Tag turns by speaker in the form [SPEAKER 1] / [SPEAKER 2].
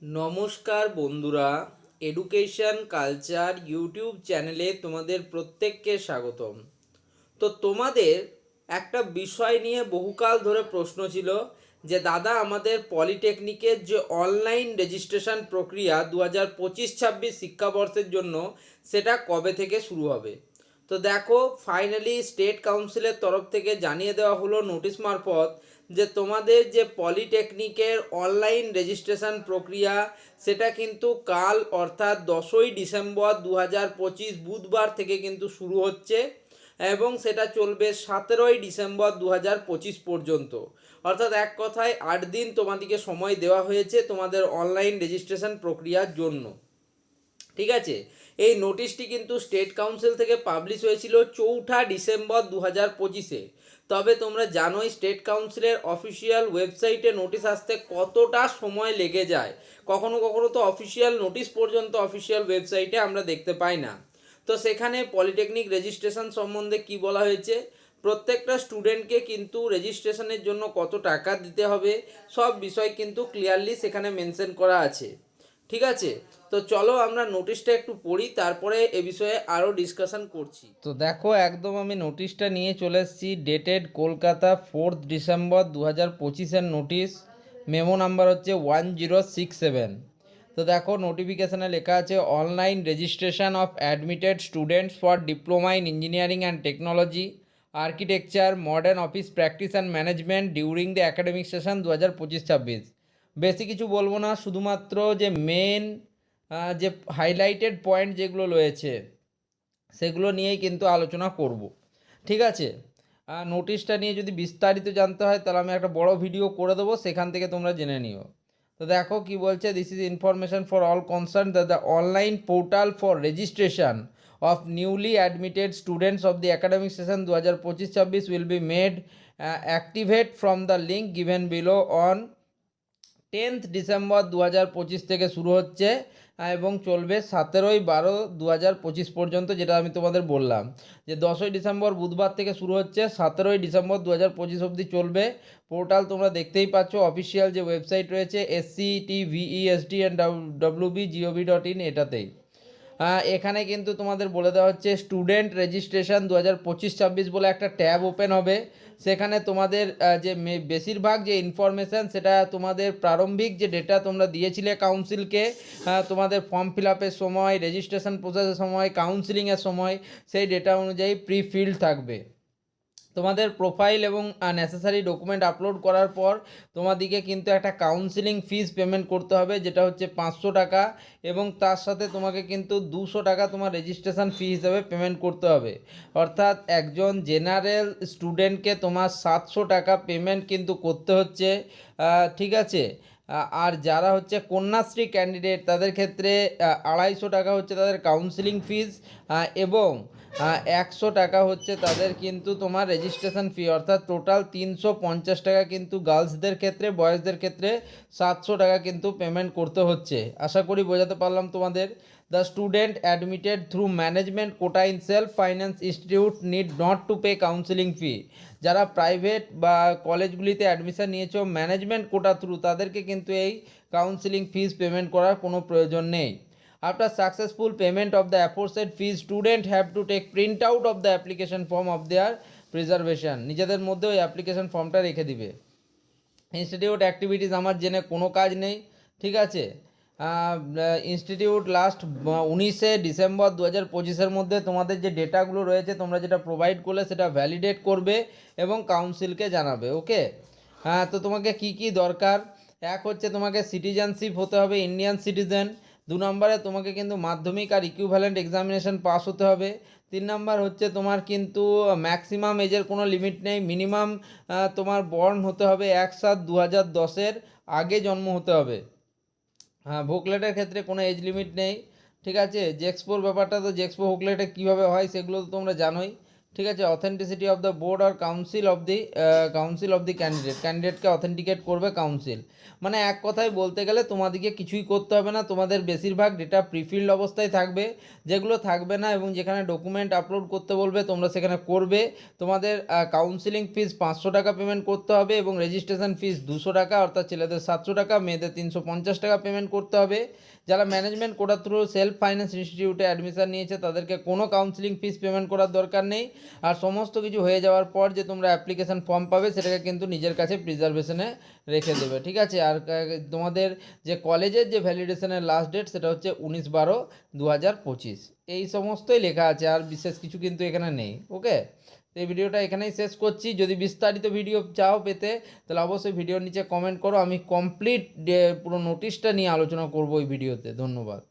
[SPEAKER 1] নমস্কার বন্ধুরা, education culture YouTube চ্যানেলে তোমাদের প্রত্যেককে স্বাগতম। তো তোমাদের একটা বিষয় নিয়ে বহুকাল ধরে প্রশ্ন ছিল যে দাদা আমাদের পলিটেকনিকের যে অনলাইন রেজিস্ট্রেশন প্রক্রিয়া 2025-26 শিক্ষাবর্ষের জন্য সেটা কবে থেকে শুরু হবে। তো দেখো, ফাইনালি স্টেট কাউন্সিলের তরফ থেকে জানিয়ে দেওয়া হলো নোটিশ মারফত যে তোমাদের যে পলিটেকনিকের অনলাইন রেজিস্ট্রেশন প্রক্রিয়া সেটা কিন্তু কাল অর্থাৎ 10ই ডিসেম্বর 2025 বুধবার থেকে কিন্তু শুরু হচ্ছে এবং সেটা চলবে 17ই ডিসেম্বর 2025 পর্যন্ত। অর্থাৎ এক কথায় 8 দিন তোমাদেরকে সময় দেওয়া হয়েছে তোমাদের অনলাইন রেজিস্ট্রেশন প্রক্রিয়ার জন্য। ঠিক আছে, এই নোটিশটি কিন্তু স্টেট কাউন্সিল থেকে পাবলিশ হয়েছিল 4ঠা ডিসেম্বর 2025-এ। তবে তোমরা জানোই স্টেট কাউন্সিলের অফিসিয়াল ওয়েবসাইটে নোটিশ আসতে কতটা সময় লেগে যায়। কখনো কখনো তো অফিসিয়াল নোটিশ পর্যন্ত অফিসিয়াল ওয়েবসাইটে আমরা দেখতে পাই না। তো সেখানে পলিটেকনিক রেজিস্ট্রেশন সম্বন্ধে কি বলা হয়েছে, প্রত্যেকটা স্টুডেন্টকে কিন্তু রেজিস্ট্রেশনের জন্য কত টাকা দিতে হবে সব বিষয় কিন্তু ক্লিয়ারলি সেখানে মেনশন করা আছে। ঠিক আছে, তো চলো আমরা নোটিশটা একটু পড়ি, তারপরে এ বিষয়ে আরও ডিসকাশন করছি। তো দেখো, একদম আমি নোটিশটা নিয়ে চলে এসেছি, ডেটেড কলকাতা 4th ডিসেম্বর 2025-এর নোটিশ। মেমো নাম্বার হচ্ছে 1067। তো দেখো, নোটিফিকেশানে লেখা আছে online registration of admitted students for diploma in engineering and technology, architecture, modern office practice and management during the academic session 2025-26। বেশি কিছু বলবো না, শুধুমাত্র যে মেন যে হাইলাইটেড পয়েন্ট যেগুলো রয়েছে সেগুলো নিয়েই কিন্তু আলোচনা করব। ঠিক আছে, নোটিশটা নিয়ে যদি বিস্তারিত জানতে হয় তাহলে আমি একটা বড় ভিডিও করে দেবো, সেখান থেকে তোমরা জেনে নিও। তো দেখো কি বলছে, this is information for all concern that the online portal for registration of newly admitted students of the academic session 2025-26 will be made activate from the link given below on 10th December 2025 থেকে শুরু হচ্ছে এবং চলবে 17/12/2025 পর্যন্ত, যেটা আমি তোমাদের বললাম যে 10ই ডিসেম্বর বুধবার থেকে শুরু হচ্ছে, 17ই ডিসেম্বর 2025 অবধি চলবে। পোর্টাল তোমরা দেখতেই পাচ্ছ, অফিসিয়াল যে ওয়েবসাইট রয়েছে sctvestn.wb.gov.in, এটাতেই। এখানে কিন্তু তোমাদের বলে দেওয়া হচ্ছে স্টুডেন্ট রেজিস্ট্রেশন 2025-26 বলে একটা ট্যাব ওপেন হবে। সেখানে তোমাদের যে বেশিরভাগ যে ইনফরমেশান সেটা তোমাদের প্রারম্ভিক যে ডেটা তোমরা দিয়েছিলে কাউন্সিলকে তোমাদের ফর্ম ফিল আপের সময়, রেজিস্ট্রেশন প্রসেসের সময়, কাউন্সিলিংয়ের সময়, সেই ডেটা অনুযায়ী প্রি ফিল্ড থাকবে। তোমাদের প্রোফাইল এবং নেসেসারি ডকুমেন্ট আপলোড করার পর তোমাদিকে কিন্তু একটা কাউন্সিলিং ফিস পেমেন্ট করতে হবে, যেটা হচ্ছে 500 টাকা, এবং তার সাথে তোমাকে কিন্তু 200 টাকা তোমার রেজিস্ট্রেশন ফি হিসেবে পেমেন্ট করতে হবে। অর্থাৎ একজন জেনারেল স্টুডেন্টকে তোমার 700 টাকা পেমেন্ট কিন্তু করতে হচ্ছে। ঠিক আছে, আর যারা হচ্ছে কন্যাশ্রী ক্যান্ডিডেট তাদের ক্ষেত্রে 250 টাকা হচ্ছে তাদের কাউন্সিলিং ফিস, এবং 100 টাকা হচ্ছে তাদের কিন্তু তোমার রেজিস্ট্রেশন ফি। অর্থাৎ টোটাল 350 টাকা কিন্তু গার্লসদের ক্ষেত্রে, বয়েজদের ক্ষেত্রে 700 টাকা কিন্তু পেমেন্ট করতে হচ্ছে। আশা করি বোঝাতে পারলাম তোমাদের। The student admitted through management quota in self finance institute need not to pay counselling fee. যারা প্রাইভেট বা কলেজগুলিতে অ্যাডমিশন নিয়েছো ম্যানেজমেন্ট কোটা থ্রু, তাদেরকে কিন্তু এই কাউন্সিলিং ফিস পেমেন্ট করার কোনো প্রয়োজন নেই। After successful payment of the aforesaid fees, student have to take print out of the application form of their preservation. নিজেদের মধ্যে ওই অ্যাপ্লিকেশন ফর্মটা রেখে দিবে। ইনস্টিটিউট অ্যাক্টিভিটিস আমার জেনে কোনো কাজ নেই। ঠিক আছে, ইনস্টিটিউট লাস্ট 19 ডিসেম্বর 2025-এর মধ্যে তোমাদের যে ডেটাগুলো রয়েছে তোমরা যেটা প্রোভাইড করলে সেটা ভ্যালিডেট করবে এবং কাউন্সিলকে জানাবে। ওকে, হ্যাঁ, তো তোমাকে কি কি দরকার, এক হচ্ছে তোমাকে সিটিজেনশিপ হতে হবে, ইন্ডিয়ান সিটিজেন। 2 নম্বরে তোমাকে কিন্তু মাধ্যমিক আর ইকুইভ্যালেন্ট এক্সামিনেশন পাস হতে হবে। 3 নম্বর হচ্ছে তোমার কিন্তু ম্যাক্সিমাম এজের কোনো লিমিট নেই, মিনিমাম তোমার বর্ন হতে হবে 1/7/2010-এর আগে জন্ম হতে হবে। হ্যাঁ, বুকলেটের ক্ষেত্রে কোনো এজ লিমিট নেই। ঠিক আছে, জেক্সপোর ব্যাপারটা তো জেক্সপো বুকলেটে কীভাবে হয় সেগুলো তো তোমরা জানোই। ঠিক আছে, অথেন্টিসিটি অফ দ্য বোর্ড আর কাউন্সিল অফ দি ক্যান্ডিডেটকে অথেন্টিকেট করবে কাউন্সিল। মানে এক কথায় বলতে গেলে তোমাদেরকে কিছুই করতে হবে না, তোমাদের বেশিরভাগ ডেটা প্রিফিল্ড অবস্থায় থাকবে। যেগুলো থাকবে না এবং যেখানে ডকুমেন্ট আপলোড করতে বলবে তোমরা সেখানে করবে। তোমাদের কাউন্সিলিং ফিস 500 টাকা পেমেন্ট করতে হবে এবং রেজিস্ট্রেশন ফিস 200 টাকা, অর্থাৎ ছেলেদের 700 টাকা, মেয়েদের 350 টাকা পেমেন্ট করতে হবে। যারা management quota through self finance ইনস্টিটিউটে অ্যাডমিশন নিয়েছে তাদেরকে কোনো কাউন্সিলিং ফিস পেমেন্ট করার দরকার নেই। আর সমস্ত কিছু হয়ে যাওয়ার পর যে তোমরা অ্যাপ্লিকেশন ফর্ম পাবে সেটাকে কিন্তু নিজের কাছে প্রিজার্ভেশনে রেখে দেবে। ঠিক আছে, আর তোমাদের যে কলেজের যে ভ্যালিডেশনের লাস্ট ডেট সেটা হচ্ছে 19/12/2025। এই সমস্তই লেখা আছে, আর বিশেষ কিছু কিন্তু এখানে নেই। ওকে, তো এই ভিডিওটা এখানেই শেষ করছি। যদি বিস্তারিত ভিডিও চাও পেতে তাহলে অবশ্যই ভিডিওর নিচে কমেন্ট করো, আমি কমপ্লিট পুরো নোটিশটা নিয়ে আলোচনা করবো এই ভিডিওতে। ধন্যবাদ।